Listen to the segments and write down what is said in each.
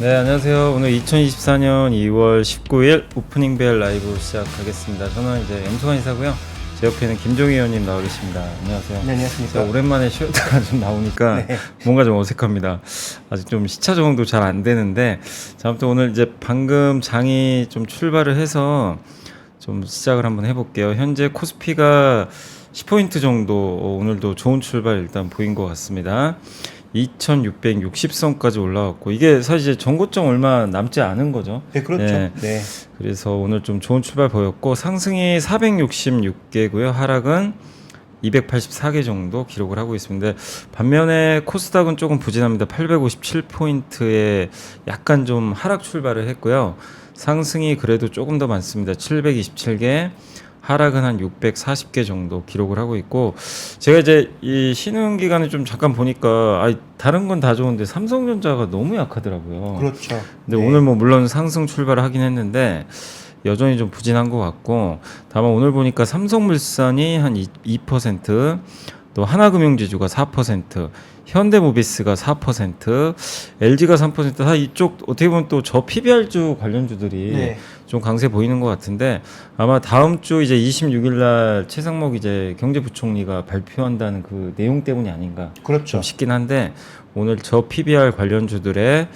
네, 안녕하세요. 오늘 2024년 2월 19일 오프닝 벨 라이브 시작하겠습니다. 저는 이제 염소관 이사고요. 제 옆에는 김종희 의원님 나와 계십니다. 안녕하세요. 네, 안녕하십니까. 제가 오랜만에 쉬었다가 좀 나오니까 네. 뭔가 좀 어색합니다. 아직 좀 시차 적응도 잘 안 되는데, 자, 아무튼 오늘 이제 방금 장이 좀 출발을 해서 좀 시작을 한번 해볼게요. 현재 코스피가 10포인트 정도 오늘도 좋은 출발 일단 보인 것 같습니다. 2660선까지 올라왔고, 이게 사실 전고점 얼마 남지 않은 거죠. 네, 그렇죠. 네. 네. 그래서 오늘 좀 좋은 출발 보였고, 상승이 466개고요. 하락은 284개 정도 기록을 하고 있습니다. 반면에 코스닥은 조금 부진합니다. 857포인트에 약간 좀 하락 출발을 했고요. 상승이 그래도 조금 더 많습니다. 727개, 하락은 한 640개 정도 기록을 하고 있고, 제가 이제 이 쉬는 기간에 좀 잠깐 보니까 다른 건 다 좋은데 삼성전자가 너무 약하더라고요. 그렇죠. 근데 네. 오늘 뭐 물론 상승 출발을 하긴 했는데 여전히 좀 부진한 것 같고, 다만 오늘 보니까 삼성물산이 한 2%, 또 하나금융지주가 4%, 현대모비스가 4%, LG가 3%, 다 이쪽 어떻게 보면 또 저 PBR주 관련주들이 네. 좀 강세 보이는 것 같은데, 아마 다음 주 이제 26일 날 최상목 이제 경제부총리가 발표한다는 그 내용 때문이 아닌가 그렇죠. 좀 싶긴 한데, 오늘 저 PBR 관련주들의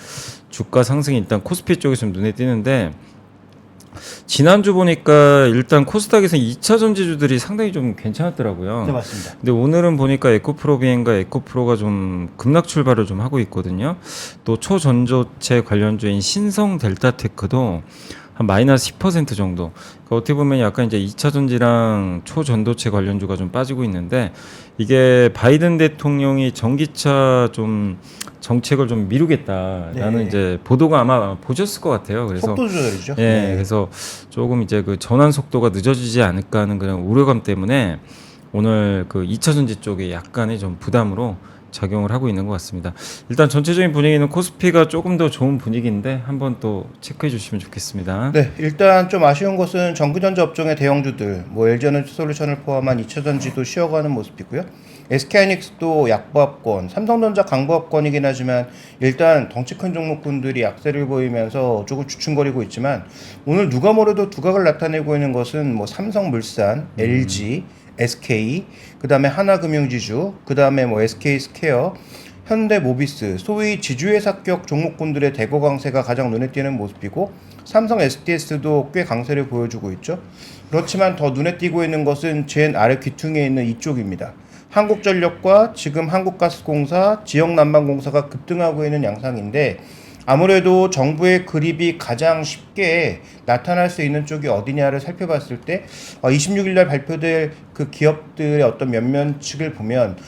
주가 상승이 일단 코스피 쪽에서 좀 눈에 띄는데, 지난주 보니까 일단 코스닥에서 2차 전지주들이 상당히 좀 괜찮았더라고요. 네, 맞습니다. 근데 오늘은 보니까 에코프로비엔과 에코프로가 좀 급락 출발을 좀 하고 있거든요. 또 초전조체 관련주인 신성 델타테크도 한 마이너스 10% 정도. 그러니까 어떻게 보면 약간 이제 2차 전지랑 초전도체 관련주가 좀 빠지고 있는데, 이게 바이든 대통령이 전기차 좀 정책을 좀 미루겠다라는 네. 이제 보도가 아마 보셨을 것 같아요. 그래서 속도 조절이죠. 예, 네. 그래서 조금 이제 그 전환 속도가 늦어지지 않을까 하는 그런 우려감 때문에 오늘 그 2차 전지 쪽에 약간의 좀 부담으로 작용을 하고 있는 것 같습니다. 일단 전체적인 분위기는 코스피가 조금 더 좋은 분위기인데 한번 또 체크해 주시면 좋겠습니다. 네, 일단 좀 아쉬운 것은 전기전자 업종의 대형주들, 뭐 LG에너지솔루션을 포함한 2차전지도 쉬어가는 모습이고요. SK하이닉스도 약보합권, 삼성전자 강보합권이긴 하지만 일단 덩치 큰 종목군들이 약세를 보이면서 조금 주춤거리고 있지만, 오늘 누가 뭐래도 두각을 나타내고 있는 것은 뭐 삼성물산, LG, SK, 그 다음에 하나금융지주, 그 다음에 뭐 SK스퀘어, 현대모비스, 소위 지주회사격 종목군들의 대거 강세가 가장 눈에 띄는 모습이고, 삼성 SDS도 꽤 강세를 보여주고 있죠. 그렇지만 더 눈에 띄고 있는 것은 제일 아래 귀퉁이에 있는 이쪽입니다. 한국전력과 지금 한국가스공사, 지역난방공사가 급등하고 있는 양상인데, 아무래도 정부의 그립이 가장 쉽게 나타날 수 있는 쪽이 어디냐를 살펴봤을 때 26일 날 발표될 그 기업들의 어떤 면면측을 보면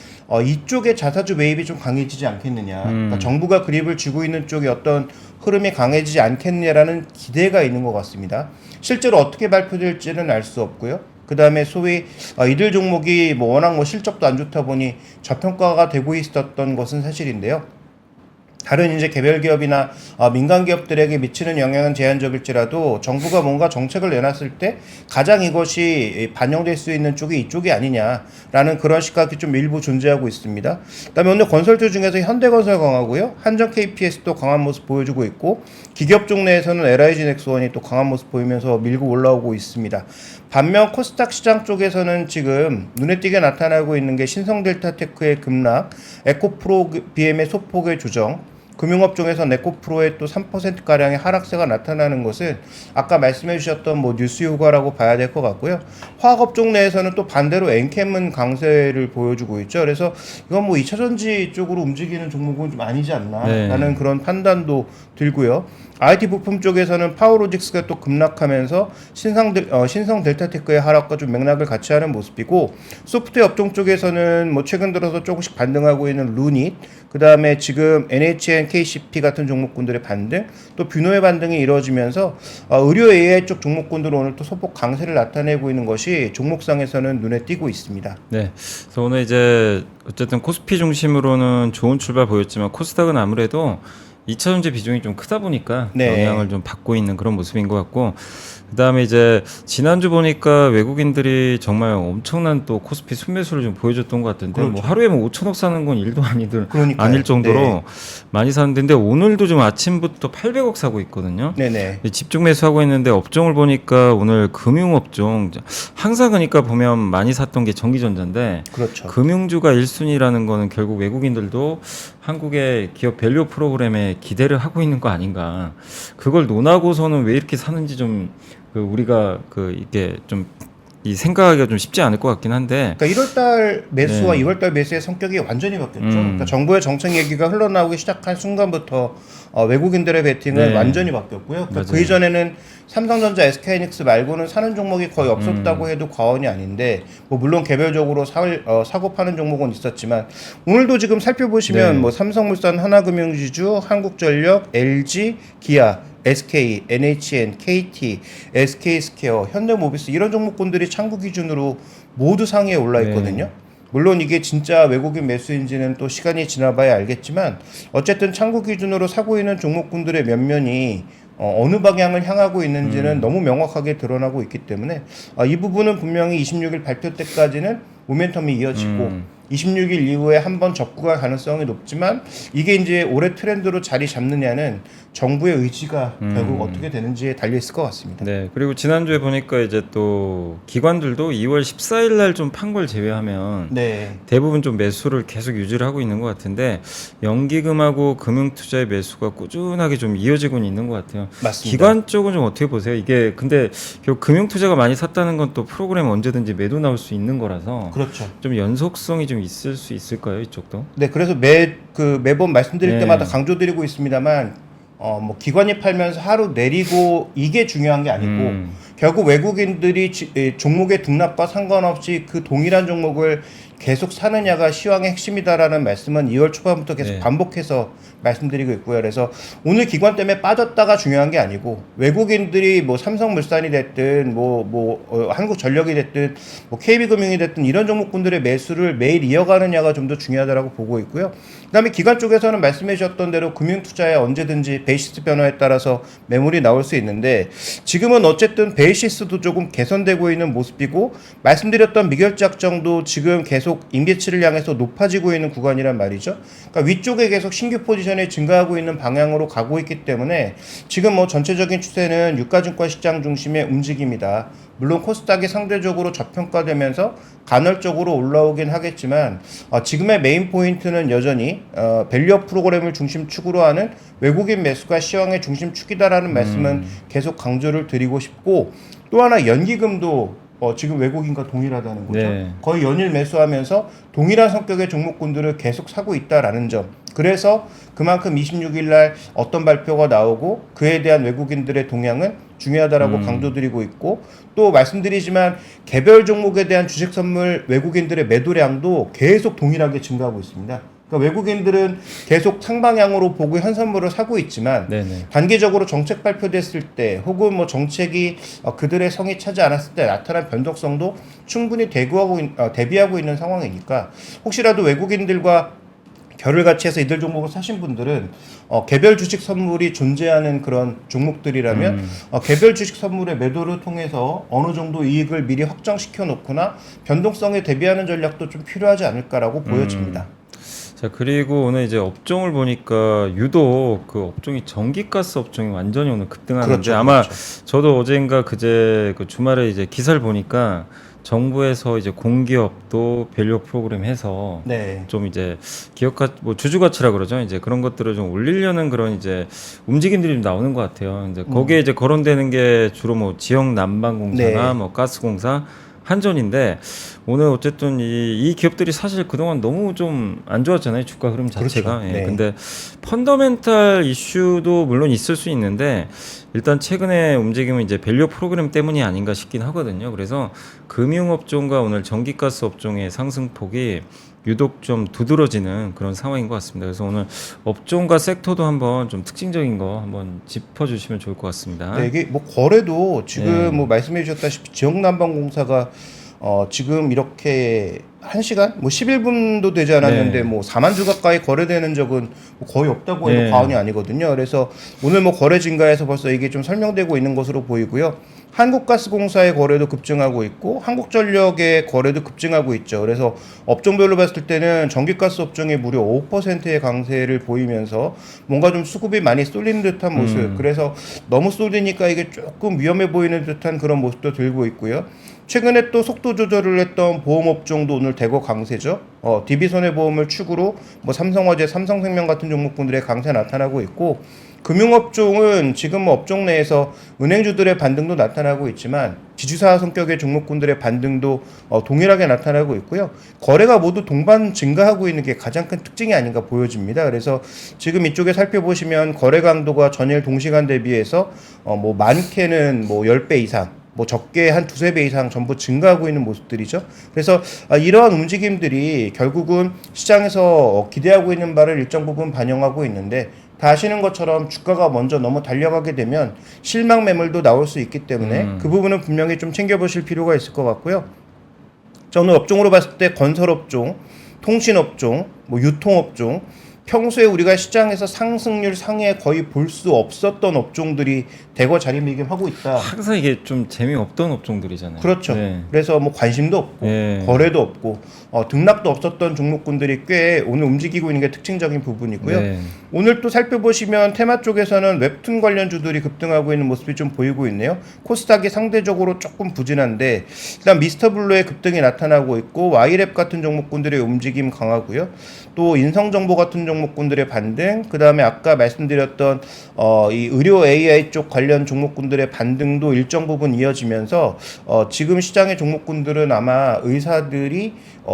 이쪽에 자사주 매입이 좀 강해지지 않겠느냐, 그러니까 정부가 그립을 쥐고 있는 쪽이 어떤 흐름이 강해지지 않겠느냐라는 기대가 있는 것 같습니다. 실제로 어떻게 발표될지는 알 수 없고요. 그 다음에 소위 이들 종목이 뭐 워낙 뭐 실적도 안 좋다 보니 저평가가 되고 있었던 것은 사실인데요. 다른 이제 개별 기업이나 민간 기업들에게 미치는 영향은 제한적일지라도 정부가 뭔가 정책을 내놨을 때 가장 이것이 반영될 수 있는 쪽이 이쪽이 아니냐라는 그런 시각이 좀 일부 존재하고 있습니다. 그다음에 오늘 건설주 중에서 현대건설 강하고요, 한전 KPS도 강한 모습 보여주고 있고, 기업종 내에서는 LIG 넥스원이 또 강한 모습 보이면서 밀고 올라오고 있습니다. 반면 코스닥 시장 쪽에서는 지금 눈에 띄게 나타나고 있는 게 신성델타테크의 급락, 에코프로 BM의 소폭의 조정, 금융업종에서 에코프로의 또 3%가량의 하락세가 나타나는 것은 아까 말씀해 주셨던 뭐 뉴스 효과라고 봐야 될 것 같고요. 화학업종 내에서는 또 반대로 엔캠은 강세를 보여주고 있죠. 그래서 이건 뭐 2차전지 쪽으로 움직이는 종목은 좀 아니지 않나라는 그런 판단도 들고요. IT 부품 쪽에서는 파워로직스가 또 급락하면서 신성 델타테크의 하락과 좀 맥락을 같이 하는 모습이고, 소프트웨어 업종 쪽에서는 뭐 최근 들어서 조금씩 반등하고 있는 루닛, 그 다음에 지금 NHN, KCP 같은 종목군들의 반등, 또 뷰노의 반등이 이루어지면서 의료 AI 쪽 종목군들은 오늘 또 소폭 강세를 나타내고 있는 것이 종목상에서는 눈에 띄고 있습니다. 네. 그래서 오늘 이제 어쨌든 코스피 중심으로는 좋은 출발 보였지만, 코스닥은 아무래도 2차 전지 비중이 좀 크다 보니까 네. 영향을 좀 받고 있는 그런 모습인 것 같고, 그다음에 이제 지난주 보니까 외국인들이 정말 엄청난 또 코스피 순매수를 좀 보여줬던 것 같은데 뭐 그렇죠. 하루에 뭐 5천억 사는 건 일도 그러니까요. 아닐 정도로 네. 많이 사는데 근데 오늘도 좀 아침부터 800억 사고 있거든요. 네네. 집중 매수하고 있는데 업종을 보니까 오늘 금융업종 항상 그러니까 보면 많이 샀던 게 전기전자인데 그렇죠. 금융주가 1순위라는 거는 결국 외국인들도 한국의 기업 밸류 프로그램에 기대를 하고 있는 거 아닌가. 그걸 논하고서는 왜 이렇게 사는지 좀 우리가 이게 좀 이 생각하기가 좀 쉽지 않을 것 같긴 한데. 그러니까 1월달 매수와 네. 2월달 매수의 성격이 완전히 바뀌었죠. 그러니까 정부의 정책 얘기가 흘러나오기 시작한 순간부터 외국인들의 베팅은 네. 완전히 바뀌었고요. 그러니까 그 맞아요. 이전에는 삼성전자, SK하이닉스 말고는 사는 종목이 거의 없었다고 해도 과언이 아닌데, 뭐 물론 개별적으로 사고 파는 종목은 있었지만 오늘도 지금 살펴보시면 네. 뭐 삼성물산, 하나금융지주, 한국전력, LG, 기아, SK, NHN, KT, SK스퀘어, 현대모비스 이런 종목군들이 창구 기준으로 모두 상위에 올라 있거든요. 물론 이게 진짜 외국인 매수인지는 또 시간이 지나봐야 알겠지만 어쨌든 창구 기준으로 사고 있는 종목군들의 면면이 어느 방향을 향하고 있는지는 너무 명확하게 드러나고 있기 때문에 이 부분은 분명히 26일 발표 때까지는 모멘텀이 이어지고 26일 이후에 한번 접구할 가능성이 높지만 이게 이제 올해 트렌드로 자리 잡느냐는 정부의 의지가 결국 어떻게 되는지에 달려 있을 것 같습니다. 네. 그리고 지난주에 보니까 이제 또 기관들도 2월 14일 날 좀 판 걸 제외하면 네. 대부분 좀 매수를 계속 유지를 하고 있는 것 같은데 연기금하고 금융투자의 매수가 꾸준하게 좀 이어지고는 있는 것 같아요. 맞습니다. 기관 쪽은 좀 어떻게 보세요? 이게 근데 결국 금융투자가 많이 샀다는 건 또 프로그램 언제든지 매도 나올 수 있는 거라서 그렇죠. 좀 연속성이 좀 있을 수 있을까요? 이쪽도? 네, 그래서 매번 말씀드릴 네. 때마다 강조드리고 있습니다만, 뭐 기관이 팔면서 하루 내리고 이게 중요한 게 아니고 결국 외국인들이 종목의 등락과 상관없이 그 동일한 종목을 계속 사느냐가 시황의 핵심이다라는 말씀은 2월 초반부터 계속 네. 반복해서 말씀드리고 있고요. 그래서 오늘 기관 때문에 빠졌다가 중요한 게 아니고 외국인들이 뭐 삼성물산이 됐든 한국전력이 됐든 뭐 KB금융이 됐든 이런 종목군들의 매수를 매일 이어가느냐가 좀 더 중요하다라고 보고 있고요. 그다음에 기관 쪽에서는 말씀해 주셨던 대로 금융투자에 언제든지 베이시스 변화에 따라서 매물이 나올 수 있는데 지금은 어쨌든 베이시스도 조금 개선되고 있는 모습이고 말씀드렸던 미결작정도 지금 계속 임계치를 향해서 높아지고 있는 구간이란 말이죠. 그러니까 위쪽에 계속 신규 포지션이 증가하고 있는 방향으로 가고 있기 때문에 지금 뭐 전체적인 추세는 유가증권 시장 중심의 움직임이다. 물론 코스닥이 상대적으로 저평가되면서 간헐적으로 올라오긴 하겠지만 지금의 메인 포인트는 여전히 밸류업 프로그램을 중심축으로 하는 외국인 매수가 시황의 중심축이다라는 말씀은 계속 강조를 드리고 싶고 또 하나 연기금도 지금 외국인과 동일하다는 거죠. 네. 거의 연일 매수하면서 동일한 성격의 종목군들을 계속 사고 있다라는 점. 그래서 그만큼 26일 날 어떤 발표가 나오고 그에 대한 외국인들의 동향은 중요하다라고 강조드리고 있고 또 말씀드리지만 개별 종목에 대한 주식 선물 외국인들의 매도량도 계속 동일하게 증가하고 있습니다. 그러니까 외국인들은 계속 상방향으로 보고 현선물을 사고 있지만 네네. 단기적으로 정책 발표됐을 때 혹은 뭐 정책이 그들의 성이 차지 않았을 때 나타난 변동성도 충분히 대비하고 있는 상황이니까 혹시라도 외국인들과 결을 같이 해서 이들 종목을 사신 분들은 개별 주식 선물이 존재하는 그런 종목들이라면 개별 주식 선물의 매도를 통해서 어느 정도 이익을 미리 확정시켜 놓거나 변동성에 대비하는 전략도 좀 필요하지 않을까라고 보여집니다. 자, 그리고 오늘 이제 업종을 보니까 유독 그 업종이 전기가스 업종이 완전히 오늘 급등하는데 그렇죠, 아마 그렇죠. 저도 어제인가 그제 그 주말에 이제 기사를 보니까 정부에서 이제 공기업도 밸류 프로그램 해서 네. 좀 이제 뭐 주주 가치라 그러죠. 이제 그런 것들을 좀 올리려는 그런 이제 움직임들이 좀 나오는 것 같아요. 이제 거기에 이제 거론되는 게 주로 뭐 지역 난방공사나 네. 뭐 가스공사 한전인데 오늘 어쨌든 이 기업들이 사실 그동안 너무 좀 안 좋았잖아요. 주가 흐름 자체가. 그렇죠. 예. 네. 근데 펀더멘탈 이슈도 물론 있을 수 있는데 일단 최근에 움직임은 이제 밸류 프로그램 때문이 아닌가 싶긴 하거든요. 그래서 금융업종과 오늘 전기가스 업종의 상승폭이 유독 좀 두드러지는 그런 상황인 것 같습니다. 그래서 오늘 업종과 섹터도 한번 좀 특징적인 거 한번 짚어주시면 좋을 것 같습니다. 네, 이게 뭐 거래도 지금 네. 뭐 말씀해 주셨다시피 지역난방공사가 지금 이렇게 1시간 뭐 11분도 되지 않았는데 네. 뭐 4만 주 가까이 거래되는 적은 뭐 거의 없다고 해도 네. 과언이 아니거든요. 그래서 오늘 뭐 거래 증가해서 벌써 이게 좀 설명되고 있는 것으로 보이고요. 한국가스공사의 거래도 급증하고 있고 한국전력의 거래도 급증하고 있죠. 그래서 업종별로 봤을 때는 전기가스 업종이 무려 5%의 강세를 보이면서 뭔가 좀 수급이 많이 쏠리는 듯한 모습. 그래서 너무 쏠리니까 이게 조금 위험해 보이는 듯한 그런 모습도 들고 있고요. 최근에 또 속도 조절을 했던 보험 업종도 오늘 대거 강세죠. DB손해보험을 축으로 뭐 삼성화재, 삼성생명 같은 종목군들의 강세 나타나고 있고, 금융업종은 지금 뭐 업종 내에서 은행주들의 반등도 나타나고 있지만 지주사 성격의 종목군들의 반등도 동일하게 나타나고 있고요. 거래가 모두 동반 증가하고 있는 게 가장 큰 특징이 아닌가 보여집니다. 그래서 지금 이쪽에 살펴보시면 거래 강도가 전일 동시간 대비해서 뭐 많게는 뭐 10배 이상, 뭐 적게 한 두세 배 이상 전부 증가하고 있는 모습들이죠. 그래서 이러한 움직임들이 결국은 시장에서 기대하고 있는 바를 일정 부분 반영하고 있는데, 다 아시는 것처럼 주가가 먼저 너무 달려가게 되면 실망 매물도 나올 수 있기 때문에 그 부분은 분명히 좀 챙겨보실 필요가 있을 것 같고요. 자, 오늘 업종으로 봤을 때 건설업종, 통신업종, 뭐 유통업종, 평소에 우리가 시장에서 상승률 상위에 거의 볼 수 없었던 업종들이 대거 자리매김하고 있다. 항상 이게 좀 재미없던 업종들이잖아요. 그렇죠. 네. 그래서 뭐 관심도 없고 네. 거래도 없고 등락도 없었던 종목군들이 꽤 오늘 움직이고 있는 게 특징적인 부분이고요. 네. 오늘 또 살펴보시면 테마 쪽에서는 웹툰 관련주들이 급등하고 있는 모습이 좀 보이고 있네요. 코스닥이 상대적으로 조금 부진한데 일단 미스터블루의 급등이 나타나고 있고 와이랩 같은 종목군들의 움직임 강하고요. 또 인성정보 같은 종목군들의 반등, 그 다음에 아까 말씀드렸던 이 의료 AI 쪽 관련 종목군들의 반등도 일정 부분 이어지면서 지금 시장의 종목군들은 아마 의사들이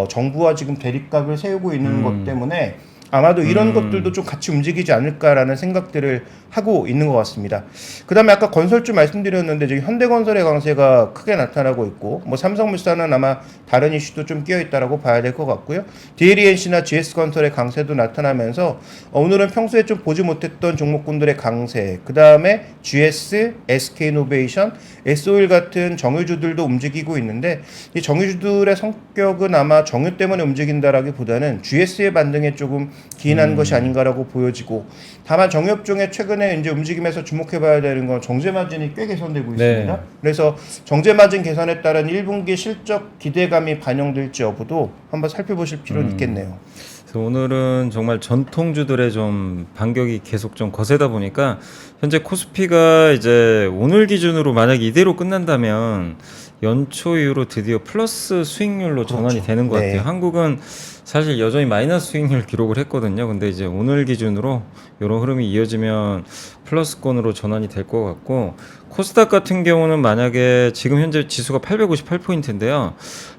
정부와 지금 대립각을 세우고 있는 것 때문에 아마도 이런 것들도 좀 같이 움직이지 않을까라는 생각들을 하고 있는 것 같습니다. 그 다음에 아까 건설주 말씀드렸는데 저기 현대건설의 강세가 크게 나타나고 있고 뭐 삼성물산은 아마 다른 이슈도 좀 끼어있다라고 봐야 될 것 같고요. DLENC나 GS건설의 강세도 나타나면서 오늘은 평소에 좀 보지 못했던 종목군들의 강세, 그 다음에 GS, SK이노베이션, S오일 같은 정유주들도 움직이고 있는데 이 정유주들의 성격은 아마 정유 때문에 움직인다라기보다는 GS의 반등에 조금 기인한 것이 아닌가라고 보여지고, 다만 정유업종의 최근에 이제 움직임에서 주목해봐야 되는 건 정제 마진이 꽤 개선되고 있습니다. 네. 그래서 정제 마진 개선에 따른 1분기 실적 기대감이 반영될지 여부도 한번 살펴보실 필요는 있겠네요. 그래서 오늘은 정말 전통주들의 좀 반격이 계속 좀 거세다 보니까 현재 코스피가 이제 오늘 기준으로 만약 이대로 끝난다면 연초 이후로 드디어 플러스 수익률로 전환이 되는 것 네. 같아요. 한국은 사실 여전히 마이너스 수익률 기록을 했거든요. 근데 이제 오늘 기준으로 이런 흐름이 이어지면 플러스권으로 전환이 될 것 같고, 코스닥 같은 경우는 만약에 지금 현재 지수가 858포인트인데요.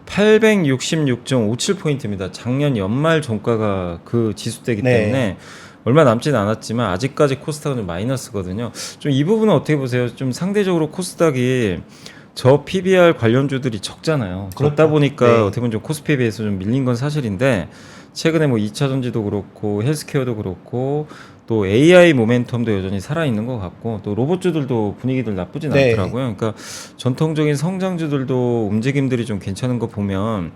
866.57포인트입니다. 작년 연말 종가가 그 지수대이기 네. 때문에 얼마 남지는 않았지만 아직까지 코스닥은 좀 마이너스거든요. 좀 이 부분은 어떻게 보세요? 좀 상대적으로 코스닥이 저 PBR 관련주들이 적잖아요. 그렇죠. 적다 보니까 네. 어떻게 보면 좀 코스피에 비해서 좀 밀린 건 사실인데, 최근에 뭐 2차전지도 그렇고 헬스케어도 그렇고 또 AI 모멘텀도 여전히 살아있는 것 같고, 또 로봇주들도 분위기들 나쁘진 네. 않더라고요. 그러니까 전통적인 성장주들도 움직임들이 좀 괜찮은 거 보면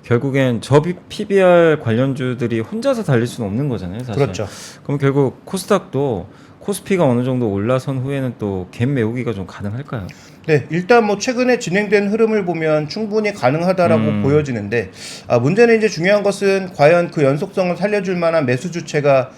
결국엔 저 PBR 관련주들이 혼자서 달릴 수는 없는 거잖아요, 사실. 그렇죠. 그럼 결국 코스닥도 코스피가 어느 정도 올라선 후에는 또 갭 메우기가 좀 가능할까요? 네, 일단 뭐 최근에 진행된 흐름을 보면 충분히 가능하다라고 보여지는데, 문제는 이제 중요한 것은 과연 그 연속성을 살려줄 만한 매수 주체가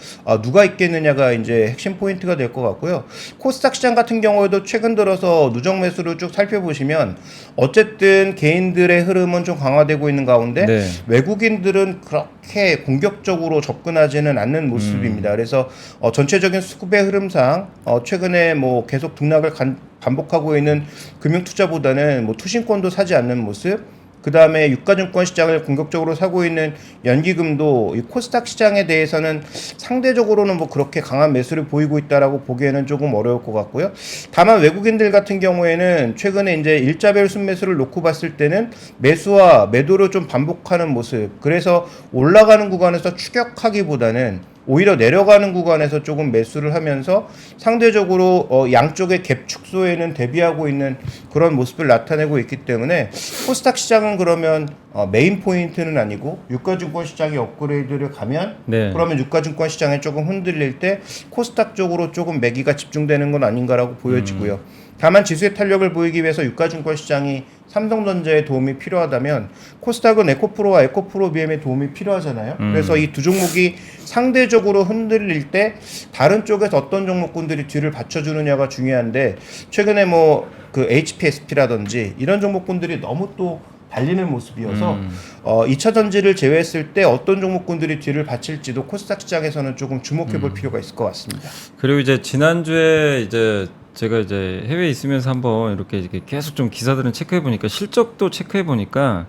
누가 있겠느냐가 이제 핵심 포인트가 될 것 같고요. 코스닥 시장 같은 경우에도 최근 들어서 누적 매수를 쭉 살펴보시면 어쨌든 개인들의 흐름은 좀 강화되고 있는 가운데 네. 외국인들은 그렇게 공격적으로 접근하지는 않는 모습입니다. 그래서 전체적인 수급의 흐름상 최근에 뭐 계속 등락을 반복하고 있는 금융투자보다는 뭐 투신권도 사지 않는 모습, 그 다음에 유가증권 시장을 공격적으로 사고 있는 연기금도 이 코스닥 시장에 대해서는 상대적으로는 뭐 그렇게 강한 매수를 보이고 있다라고 보기에는 조금 어려울 것 같고요. 다만 외국인들 같은 경우에는 최근에 이제 일자별 순매수를 놓고 봤을 때는 매수와 매도를 좀 반복하는 모습, 그래서 올라가는 구간에서 추격하기보다는 오히려 내려가는 구간에서 조금 매수를 하면서 상대적으로 양쪽의 갭 축소에는 대비하고 있는 그런 모습을 나타내고 있기 때문에 코스닥 시장은 그러면 메인 포인트는 아니고 유가증권 시장이 업그레이드를 가면 네. 그러면 유가증권 시장에 조금 흔들릴 때 코스닥 쪽으로 조금 매기가 집중되는 건 아닌가라고 보여지고요. 다만 지수의 탄력을 보이기 위해서 유가증권 시장이 삼성전자의 도움이 필요하다면 코스닥은 에코프로와 에코프로 BM의 도움이 필요하잖아요. 그래서 이 두 종목이 상대적으로 흔들릴 때 다른 쪽에서 어떤 종목군들이 뒤를 받쳐주느냐가 중요한데 최근에 뭐 그 HPSP라든지 이런 종목군들이 너무 또 달리는 모습이어서 2차 전지를 제외했을 때 어떤 종목군들이 뒤를 받칠지도 코스닥 시장에서는 조금 주목해 볼 필요가 있을 것 같습니다. 그리고 이제 지난주에 이제 제가 이제 해외에 있으면서 한번 이렇게 계속 좀 기사들은 체크해 보니까 실적도 체크해 보니까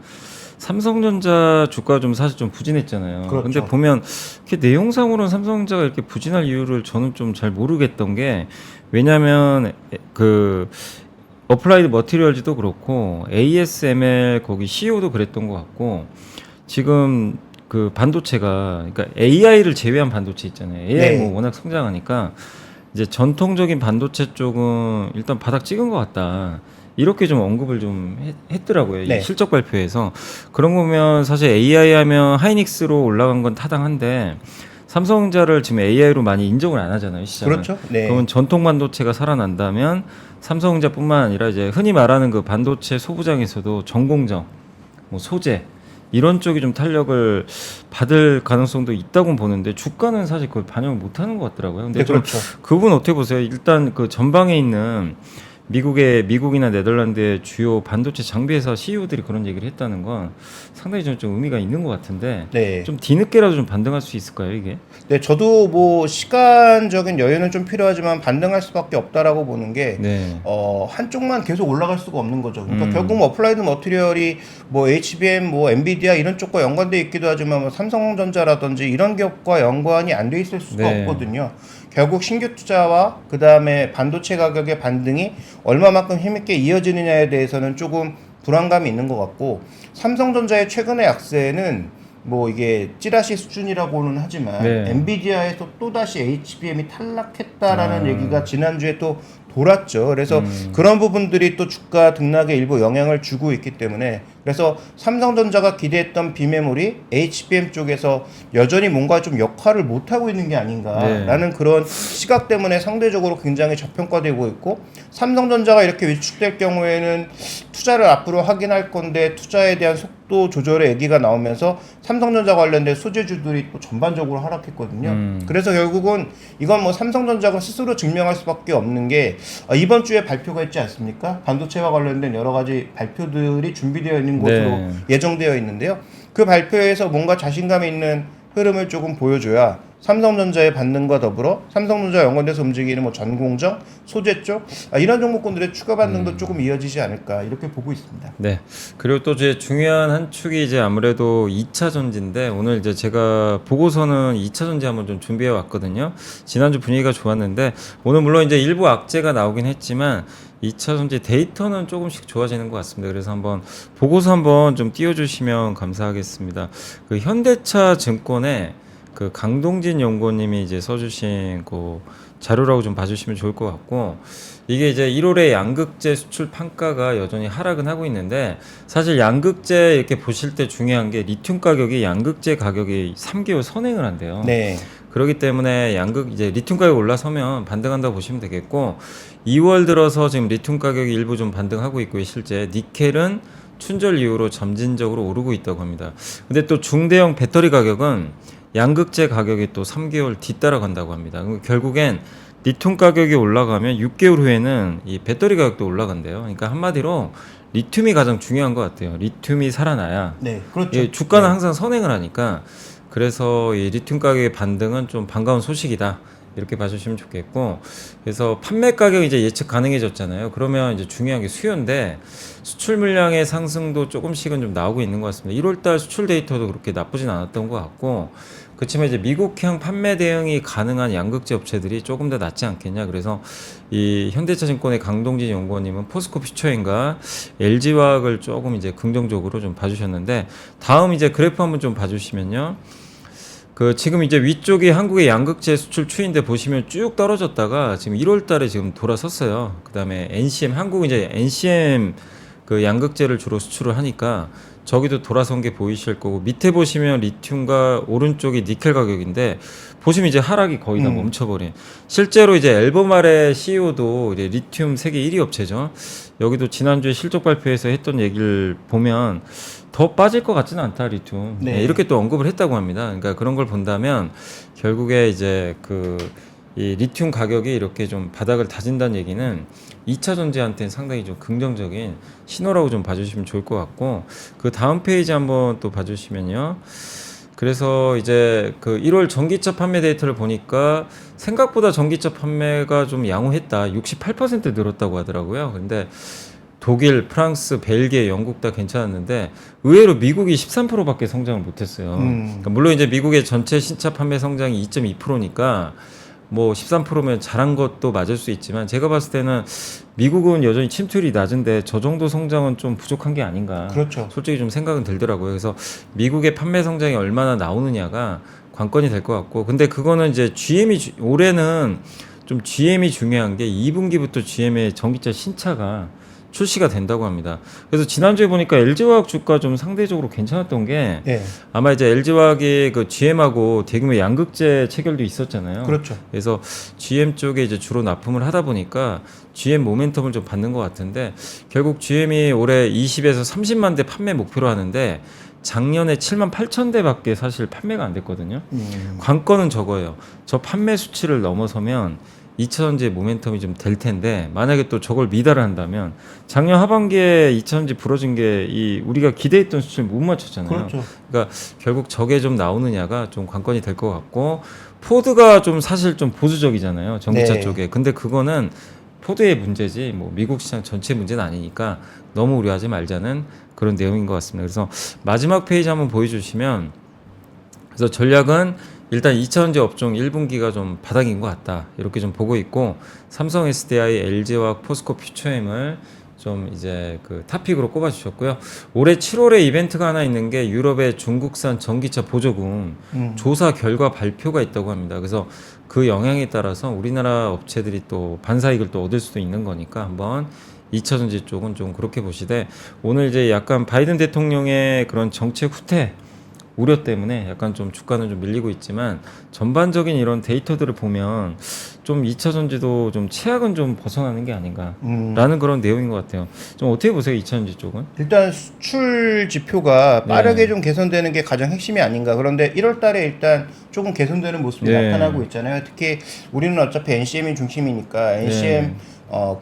삼성전자 주가 좀 사실 좀 부진했잖아요. 그렇죠. 근데 보면 이렇게 내용상으로는 삼성전자가 이렇게 부진할 이유를 저는 좀 잘 모르겠던 게 왜냐하면 그 어플라이드 머티리얼즈도 그렇고 ASML 거기 CEO도 그랬던 것 같고 지금 그 반도체가 그러니까 AI를 제외한 반도체 있잖아요. AI 네. 뭐 워낙 성장하니까 이제 전통적인 반도체 쪽은 일단 바닥 찍은 것 같다. 이렇게 좀 언급을 좀 했더라고요. 이 네. 실적 발표에서. 그런 거 보면 사실 AI 하면 하이닉스로 올라간 건 타당한데 삼성전자를 지금 AI로 많이 인정을 안 하잖아요, 시장은. 그렇죠. 네. 그러면 전통 반도체가 살아난다면 삼성전자뿐만 아니라 이제 흔히 말하는 그 반도체 소부장에서도 전공정, 뭐 소재 이런 쪽이 좀 탄력을 받을 가능성도 있다고 보는데 주가는 사실 그걸 반영을 못하는 것 같더라고요. 근데 네, 좀 그렇죠. 그 부분 어떻게 보세요? 일단 그 전방에 있는 미국이나 네덜란드의 주요 반도체 장비 회사 CEO들이 그런 얘기를 했다는 건 상당히 좀 의미가 있는 것 같은데 네. 좀 뒤늦게라도 좀 반등할 수 있을까요, 이게? 네, 저도 뭐 시간적인 여유는 좀 필요하지만 반등할 수밖에 없다라고 보는 게 네. 한쪽만 계속 올라갈 수가 없는 거죠. 그러니까 결국 뭐 어플라이드 머티리얼이 뭐 HBM, 뭐 엔비디아 이런 쪽과 연관돼 있기도 하지만 뭐 삼성전자라든지 이런 기업과 연관이 안 돼 있을 수가 네. 없거든요. 결국 신규 투자와 그 다음에 반도체 가격의 반등이 얼마만큼 힘있게 이어지느냐에 대해서는 조금 불안감이 있는 것 같고 삼성전자의 최근의 약세는 뭐 이게 찌라시 수준이라고는 하지만 네. 엔비디아에서 또다시 HBM이 탈락했다라는 얘기가 지난주에 또 돌았죠. 그래서 그런 부분들이 또 주가 등락에 일부 영향을 주고 있기 때문에 그래서 삼성전자가 기대했던 비메모리 HBM 쪽에서 여전히 뭔가 좀 역할을 못하고 있는 게 아닌가라는 그런 시각 때문에 상대적으로 굉장히 저평가되고 있고 삼성전자가 이렇게 위축될 경우에는 투자를 앞으로 하긴 할 건데 투자에 대한 속도 조절의 얘기가 나오면서 삼성전자 관련된 소재주들이 또 전반적으로 하락했거든요. 그래서 결국은 이건 뭐 삼성전자가 스스로 증명할 수밖에 없는 게 이번 주에 발표가 있지 않습니까? 반도체와 관련된 여러 가지 발표들이 준비되어 있는 것으로 예정되어 있는데요. 그 발표에서 뭔가 자신감 있는 흐름을 조금 보여줘야 삼성전자의 반등과 더불어 삼성전자 연관돼서 움직이는 뭐 전공정, 소재 쪽 이런 종목군들의 추가 반등도 조금 이어지지 않을까 이렇게 보고 있습니다. 네. 그리고 또 이제 중요한 한 축이 이제 아무래도 2차 전지인데 오늘 이제 제가 보고서는 2차 전지 한번 좀 준비해 왔거든요. 지난주 분위기가 좋았는데 오늘 물론 이제 일부 악재가 나오긴 했지만 2차 전지 데이터는 조금씩 좋아지는 것 같습니다. 그래서 한번 보고서 한번 좀 띄워주시면 감사하겠습니다. 그 현대차 증권에 그 강동진 연구원님이 이제 써주신 그 자료라고 좀 봐주시면 좋을 것 같고 이게 이제 1월에 양극재 수출 판가가 여전히 하락은 하고 있는데 사실 양극재 이렇게 보실 때 중요한 게 리튬 가격이 양극재 가격이 3개월 선행을 한대요. 네. 그렇기 때문에 이제 리튬 가격 올라서면 반등한다고 보시면 되겠고 2월 들어서 지금 리튬 가격이 일부 좀 반등하고 있고요. 실제 니켈은 춘절 이후로 점진적으로 오르고 있다고 합니다. 근데 또 중대형 배터리 가격은 양극재 가격이 또 3개월 뒤따라간다고 합니다. 결국엔 리튬 가격이 올라가면 6개월 후에는 이 배터리 가격도 올라간대요. 그러니까 한마디로 리튬이 가장 중요한 것 같아요. 리튬이 살아나야 네, 그렇죠. 이 주가는 네. 항상 선행을 하니까 그래서 이 리튬 가격의 반등은 좀 반가운 소식이다. 이렇게 봐주시면 좋겠고 그래서 판매 가격이 이제 예측 가능해졌잖아요. 그러면 이제 중요한 게 수요인데 수출 물량의 상승도 조금씩은 좀 나오고 있는 것 같습니다. 1월달 수출 데이터도 그렇게 나쁘진 않았던 것 같고 그렇지만 이제 미국형 판매 대응이 가능한 양극재 업체들이 조금 더 낫지 않겠냐. 그래서 이 현대차증권의 강동진 연구원님은 포스코 퓨처인과 LG화학을 조금 이제 긍정적으로 좀 봐주셨는데 다음 이제 그래프 한번 좀 봐주시면요. 그 지금 이제 위쪽이 한국의 양극재 수출 추이인데 보시면 쭉 떨어졌다가 지금 1월 달에 지금 돌아섰어요. 그다음에 NCM 한국 이제 NCM 그 양극재를 주로 수출을 하니까 저기도 돌아선 게 보이실 거고 밑에 보시면 리튬과 오른쪽이 니켈 가격인데 보시면 이제 하락이 거의 다 멈춰버린. 실제로 이제 앨범알의 CEO도 이제 리튬 세계 1위 업체죠. 여기도 지난주에 실적 발표에서 했던 얘기를 보면 더 빠질 것 같지는 않다 리튬. 네. 네, 이렇게 또 언급을 했다고 합니다. 그러니까 그런 걸 본다면 결국에 이제 이 리튬 가격이 이렇게 좀 바닥을 다진다는 얘기는 2차 전지한테는 상당히 좀 긍정적인 신호라고 좀 봐주시면 좋을 것 같고 그 다음 페이지 한번 또 봐주시면요. 그래서 이제 그 1월 전기차 판매 데이터를 보니까 생각보다 전기차 판매가 좀 양호했다. 68% 늘었다고 하더라고요. 근데 독일, 프랑스, 벨기에, 영국 다 괜찮았는데 의외로 미국이 13%밖에 성장을 못했어요. 그러니까 물론 이제 미국의 전체 신차 판매 성장이 2.2%니까 뭐 13%면 잘한 것도 맞을 수 있지만 제가 봤을 때는 미국은 여전히 침투율이 낮은데 저 정도 성장은 좀 부족한 게 아닌가. 그렇죠. 솔직히 좀 생각은 들더라고요. 그래서 미국의 판매 성장이 얼마나 나오느냐가 관건이 될 것 같고 근데 그거는 이제 올해는 좀 GM이 중요한 게 2분기부터 GM의 전기차 신차가 출시가 된다고 합니다. 그래서 지난주에 보니까 LG화학 주가 좀 상대적으로 괜찮았던 게 네. 아마 이제 LG화학이 그 GM하고 대규모 양극재 체결도 있었잖아요. 그렇죠. 그래서 GM 쪽에 이제 주로 납품을 하다 보니까 GM 모멘텀을 좀 받는 것 같은데 결국 GM이 올해 20에서 30만 대 판매 목표로 하는데 작년에 7만 8천 대밖에 사실 판매가 안 됐거든요. 관건은 저거예요. 저 판매 수치를 넘어서면 2차전지의 모멘텀이 좀 될 텐데 만약에 또 저걸 미달을 한다면 작년 하반기에 2차전지 부러진 게 우리가 기대했던 수치를 못 맞췄잖아요. 그렇죠. 그러니까 결국 저게 좀 나오느냐가 좀 관건이 될 것 같고 포드가 좀 사실 좀 보수적이잖아요. 전기차 네. 쪽에. 근데 그거는 포드의 문제지 뭐 미국 시장 전체 문제는 아니니까 너무 우려하지 말자는 그런 내용인 것 같습니다. 그래서 마지막 페이지 한번 보여주시면 그래서 전략은 일단 2차전지 업종 1분기가 좀 바닥인 것 같다. 이렇게 좀 보고 있고 삼성 SDI, LG화학, 포스코 퓨처엠을 좀 이제 그 탑픽으로 꼽아주셨고요. 올해 7월에 이벤트가 하나 있는 게 유럽의 중국산 전기차 보조금 조사 결과 발표가 있다고 합니다. 그래서 그 영향에 따라서 우리나라 업체들이 또 반사이익을 또 얻을 수도 있는 거니까 한번 2차전지 쪽은 좀 그렇게 보시되 오늘 이제 약간 바이든 대통령의 그런 정책 후퇴 우려 때문에 약간 좀 주가는 좀 밀리고 있지만 전반적인 이런 데이터들을 보면 좀 2차 전지도 좀 최악은 좀 벗어나는 게 아닌가라는 그런 내용인 것 같아요. 좀 어떻게 보세요, 2차 전지 쪽은? 일단 수출 지표가 네. 빠르게 좀 개선되는 게 가장 핵심이 아닌가. 그런데 1월 달에 일단 조금 개선되는 모습이 네. 나타나고 있잖아요. 특히 우리는 어차피 NCM이 중심이니까 NCM 네.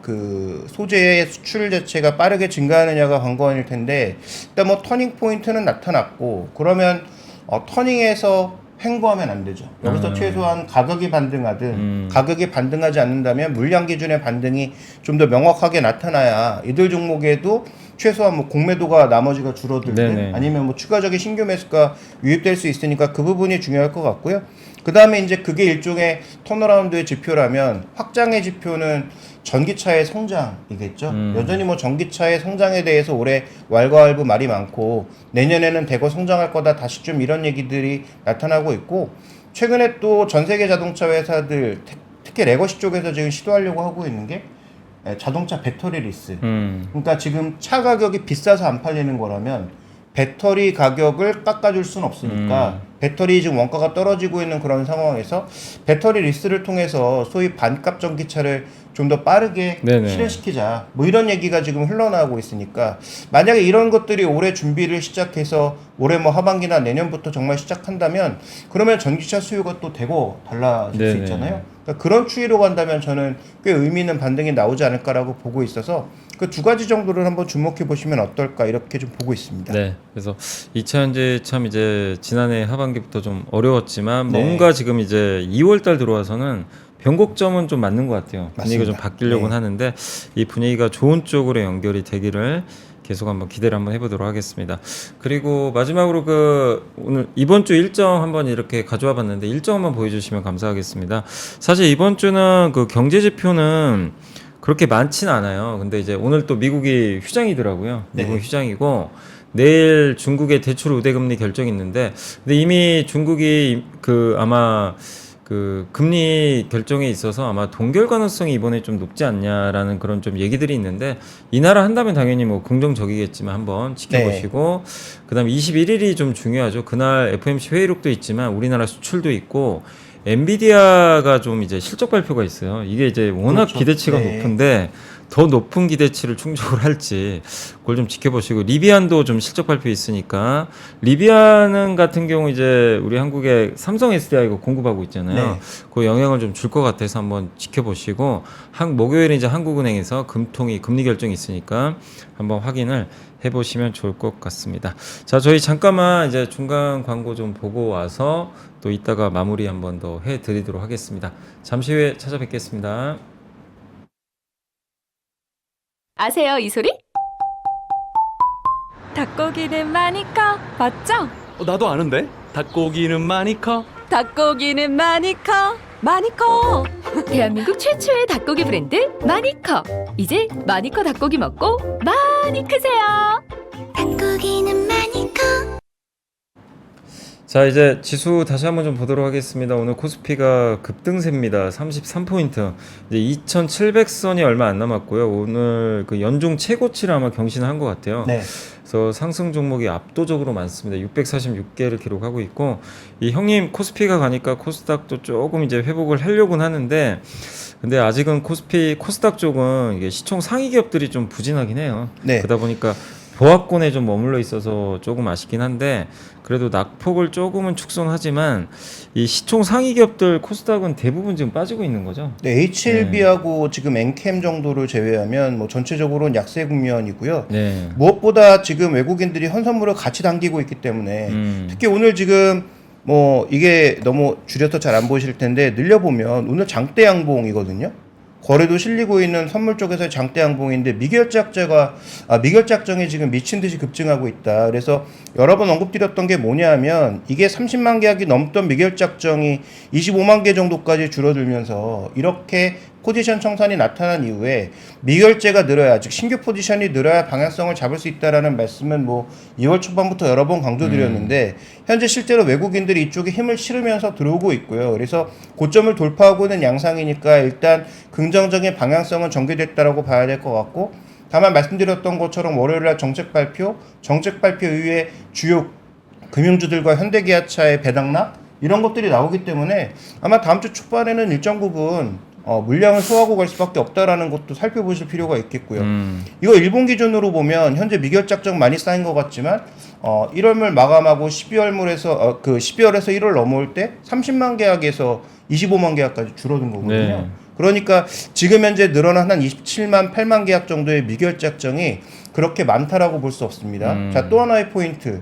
그 소재의 수출 자체가 빠르게 증가하느냐가 관건일 텐데 일단 뭐 터닝 포인트는 나타났고 그러면 터닝에서 횡보하면 안 되죠. 여기서 최소한 가격이 반등하든 가격이 반등하지 않는다면 물량 기준의 반등이 좀 더 명확하게 나타나야 이들 종목에도 최소한 뭐 공매도가 나머지가 줄어들든 네네. 아니면 뭐 추가적인 신규 매수가 유입될 수 있으니까 그 부분이 중요할 것 같고요. 그 다음에 이제 그게 일종의 턴어라운드의 지표라면 확장의 지표는 전기차의 성장이겠죠. 여전히 뭐 전기차의 성장에 대해서 올해 왈가왈부 말이 많고 내년에는 대거 성장할 거다 다시 좀 이런 얘기들이 나타나고 있고 최근에 또 전 세계 자동차 회사들 특히 레거시 쪽에서 지금 시도하려고 하고 있는 게 자동차 배터리 리스. 그러니까 지금 차 가격이 비싸서 안 팔리는 거라면 배터리 가격을 깎아줄 수는 없으니까 배터리 지금 원가가 떨어지고 있는 그런 상황에서 배터리 리스를 통해서 소위 반값 전기차를 좀 더 빠르게 네네. 실현시키자 뭐 이런 얘기가 지금 흘러나오고 있으니까 만약에 이런 것들이 올해 준비를 시작해서 올해 뭐 하반기나 내년부터 정말 시작한다면 그러면 전기차 수요가 또 대거 달라질 수 네네. 있잖아요. 그러니까 그런 추이로 간다면 저는 꽤 의미 있는 반등이 나오지 않을까라고 보고 있어서 그 두 가지 정도를 한번 주목해 보시면 어떨까 이렇게 좀 보고 있습니다. 네. 그래서 2차 전지 참 이제 지난해 하반기부터 좀 어려웠지만 네. 뭔가 지금 이제 2월 달 들어와서는 변곡점은 좀 맞는 것 같아요. 분위기가 좀 맞습니다. 바뀌려고는 네. 하는데 이 분위기가 좋은 쪽으로 연결이 되기를 계속 한번 기대를 한번 해보도록 하겠습니다. 그리고 마지막으로 오늘 이번 주 일정 한번 이렇게 가져와 봤는데 일정 한번 보여주시면 감사하겠습니다. 사실 이번 주는 그 경제 지표는 그렇게 많지는 않아요. 근데 이제 오늘 또 미국이 휴장이더라고요. 미국 네. 휴장이고 내일 중국의 대출 우대금리 결정이 있는데 근데 이미 중국이 아마 그 금리 결정에 있어서 아마 동결 가능성이 이번에 좀 높지 않냐라는 그런 좀 얘기들이 있는데 인하를 한다면 당연히 뭐 긍정적이겠지만 한번 지켜보시고 그다음에 21일이 좀 중요하죠. 그날 FOMC 회의록도 있지만 우리나라 수출도 있고 엔비디아가 좀 이제 실적 발표가 있어요. 이게 이제 워낙 그렇죠. 기대치가 네. 높은데 더 높은 기대치를 충족을 할지 그걸 좀 지켜보시고 리비안도 좀 실적 발표 있으니까 리비안은 같은 경우 이제 우리 한국의 삼성 SDI가 공급하고 있잖아요. 네. 그 영향을 좀 줄 것 같아서 한번 지켜보시고 목요일에 이제 한국은행에서 금통위 금리 결정이 있으니까 한번 확인을 해보시면 좋을 것 같습니다. 자, 저희 잠깐만 이제 중간 광고 좀 보고 와서 또 이따가 마무리 한번 더 해드리도록 하겠습니다. 잠시 후에 찾아뵙겠습니다. 아세요, 이 소리? 닭고기는 많이 커. 맞죠? 나도 아는데? 닭고기는 많이 커. 닭고기는 많이 커. 많이 커. 대한민국 최초의 닭고기 브랜드 마니커. 이제 마니커 닭고기 먹고 많이 크세요. 닭고기는 많이 커. 자, 이제 지수 다시 한번 좀 보도록 하겠습니다. 오늘 코스피가 급등세입니다. 33포인트. 이제 2,700선이 얼마 안 남았고요. 오늘 그 연중 최고치를 아마 경신을 한 것 같아요. 네. 그래서 상승 종목이 압도적으로 많습니다. 646개를 기록하고 있고, 이 형님 코스피가 가니까 코스닥도 조금 이제 회복을 하려고는 하는데, 근데 아직은 코스닥 쪽은 이게 시총 상위 기업들이 좀 부진하긴 해요. 네. 그러다 보니까 보합권에 좀 머물러 있어서 조금 아쉽긴 한데 그래도 낙폭을 조금은 축소하지만 이 시총 상위 기업들 코스닥은 대부분 지금 빠지고 있는 거죠. 네, HLB하고 지금 엔캠 정도를 제외하면 뭐 전체적으로는 약세 국면이고요. 네. 무엇보다 지금 외국인들이 현선물을 같이 당기고 있기 때문에 특히 오늘 지금 뭐 이게 너무 줄여서 잘 안 보이실 텐데 늘려보면 오늘 장대 양봉이거든요. 거래도 실리고 있는 선물 쪽에서의 장대 양봉인데 미결작정이 지금 미친 듯이 급증하고 있다. 그래서 여러 번 언급드렸던 게 뭐냐면 이게 30만 계약이 넘던 미결작정이 25만 개 정도까지 줄어들면서 이렇게 포지션 청산이 나타난 이후에 미결제가 늘어야 즉 신규 포지션이 늘어야 방향성을 잡을 수 있다라는 말씀은 뭐 2월 초반부터 여러 번 강조드렸는데 현재 실제로 외국인들이 이쪽에 힘을 실으면서 들어오고 있고요. 그래서 고점을 돌파하고 있는 양상이니까 일단 긍정적인 방향성은 전개됐다라고 봐야 될 것 같고 다만 말씀드렸던 것처럼 월요일날 정책 발표 이후에 주요 금융주들과 현대기아차의 배당락 이런 것들이 나오기 때문에 아마 다음 주 초반에는 일정 부분 물량을 소화하고 갈 수밖에 없다라는 것도 살펴보실 필요가 있겠고요. 이거 일본 기준으로 보면 현재 미결작정 많이 쌓인 것 같지만 1월물 마감하고 12월물에서 12월에서 1월 넘어올 때 30만 계약에서 25만 계약까지 줄어든 거거든요. 네. 그러니까 지금 현재 늘어난 한 27만 8만 계약 정도의 미결작정이 그렇게 많다라고 볼 수 없습니다. 자, 또 하나의 포인트.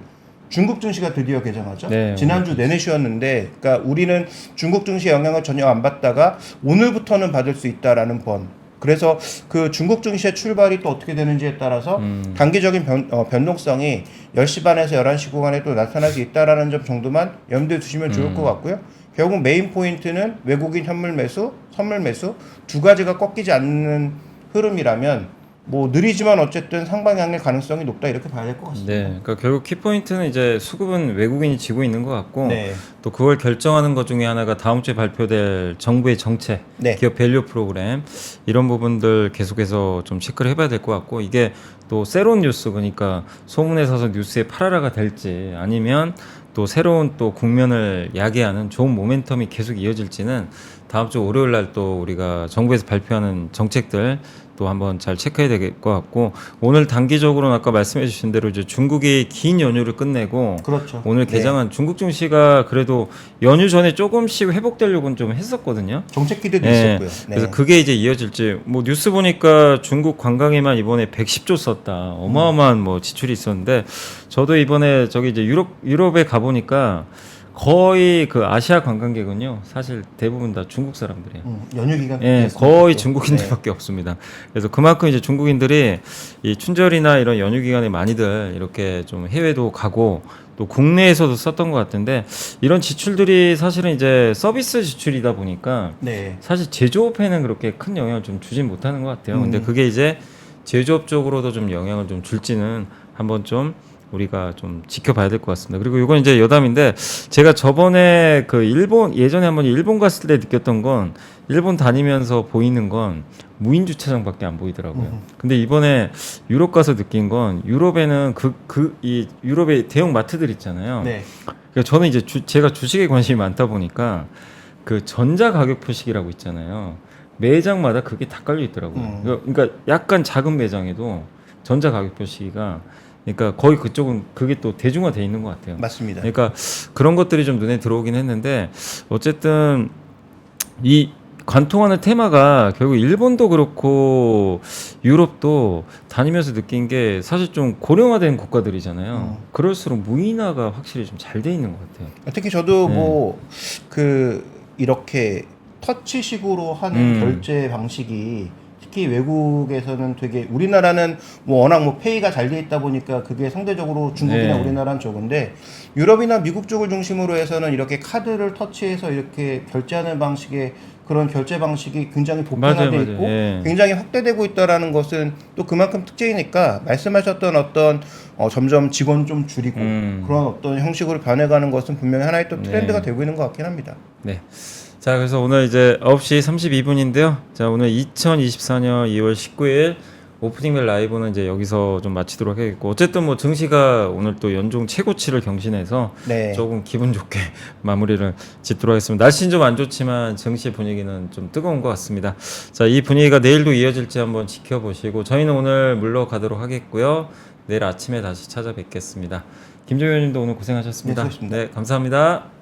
중국 증시가 드디어 개장하죠. 네, 지난주 내내 쉬었는데, 그러니까 우리는 중국 증시 영향을 전혀 안 받다가 오늘부터는 받을 수 있다라는 번. 그래서 그 중국 증시의 출발이 또 어떻게 되는지에 따라서 단기적인 변동성이 10시 반에서 11시 구간에 또 나타날 수 있다라는 점 정도만 염두에 두시면 좋을 것 같고요. 결국 메인 포인트는 외국인 현물 매수, 선물 매수 두 가지가 꺾이지 않는 흐름이라면 뭐 느리지만 어쨌든 상방향일 가능성이 높다 이렇게 봐야 될 것 같습니다. 네, 그러니까 결국 키포인트는 이제 수급은 외국인이 지고 있는 것 같고 네. 또 그걸 결정하는 것 중에 하나가 다음 주에 발표될 정부의 정책, 네. 기업 밸류 프로그램 이런 부분들 계속해서 좀 체크를 해봐야 될 것 같고 이게 또 새로운 뉴스 그러니까 소문에 서서 뉴스의 파라라가 될지 아니면 또 새로운 또 국면을 야기하는 좋은 모멘텀이 계속 이어질지는 다음 주 월요일 날 또 우리가 정부에서 발표하는 정책들 또 한번 잘 체크해야 될 것 같고 오늘 단기적으로는 아까 말씀해 주신 대로 이제 중국이 긴 연휴를 끝내고 그렇죠. 오늘 개장한 중국 증시가 그래도 연휴 전에 조금씩 회복되려고는 좀 했었거든요. 정책 기대도 네. 있었고요. 네. 그래서 그게 이제 이어질지 뭐 뉴스 보니까 중국 관광에만 이번에 110조 썼다. 어마어마한 뭐 지출이 있었는데 저도 이번에 저기 이제 유럽에 가 보니까 거의 그 아시아 관광객은요 사실 대부분 다 중국 사람들이에요. 연휴 기간 예, 때였으니까 거의 또. 중국인들밖에 없습니다. 그래서 그만큼 이제 중국인들이 이 춘절이나 이런 연휴 기간에 많이들 이렇게 좀 해외도 가고 또 국내에서도 썼던 것 같은데 이런 지출들이 사실은 이제 서비스 지출이다 보니까 네. 사실 제조업에는 그렇게 큰 영향을 좀 주진 못하는 것 같아요. 근데 그게 이제 제조업 쪽으로도 좀 영향을 좀 줄지는 한번 좀 우리가 좀 지켜봐야 될 것 같습니다. 그리고 이건 이제 여담인데 제가 저번에 그 일본 예전에 한번 일본 갔을 때 느꼈던 건 일본 다니면서 보이는 건 무인 주차장밖에 안 보이더라고요. 근데 이번에 유럽 가서 느낀 건 유럽에는 이 유럽의 대형 마트들 있잖아요. 네. 그러니까 저는 이제 제가 주식에 관심이 많다 보니까 그 전자 가격 표식이라고 있잖아요. 매장마다 그게 다 깔려 있더라고요. 그러니까 약간 작은 매장에도 전자 가격 표시가 그러니까 거의 그쪽은 그게 또 대중화돼 있는 것 같아요. 맞습니다. 그러니까 그런 것들이 좀 눈에 들어오긴 했는데 어쨌든 이 관통하는 테마가 결국 일본도 그렇고 유럽도 다니면서 느낀 게 사실 좀 고령화된 국가들이잖아요. 그럴수록 무인화가 확실히 좀 잘 돼 있는 것 같아요. 특히 저도 네. 뭐 그 이렇게 터치식으로 하는 음. 결제 방식이 특히 외국에서는 되게 우리나라는 뭐 워낙 뭐 페이가 잘 돼 있다 보니까 그게 상대적으로 중국이나 네. 우리나라는 적은데 유럽이나 미국 쪽을 중심으로 해서는 이렇게 카드를 터치해서 이렇게 결제하는 방식의 그런 결제 방식이 굉장히 보편화돼 맞아요, 있고 예. 굉장히 확대되고 있다라는 것은 또 그만큼 특징이니까 말씀하셨던 어떤 점점 직원 좀 줄이고 그런 어떤 형식으로 변해가는 것은 분명히 하나의 또 트렌드가 네. 되고 있는 것 같긴 합니다. 네. 자, 그래서 오늘 이제 9시 32분인데요. 자, 오늘 2024년 2월 19일 오프닝 라이브는 이제 여기서 좀 마치도록 하겠고 어쨌든 뭐 증시가 오늘 또 연중 최고치를 경신해서 네. 조금 기분 좋게 마무리를 짓도록 하겠습니다. 날씨는 좀 안 좋지만 증시 분위기는 좀 뜨거운 것 같습니다. 자, 이 분위기가 내일도 이어질지 한번 지켜보시고 저희는 오늘 물러가도록 하겠고요. 내일 아침에 다시 찾아뵙겠습니다. 김종현 님도 오늘 고생하셨습니다. 네, 수고하셨습니다. 네, 감사합니다.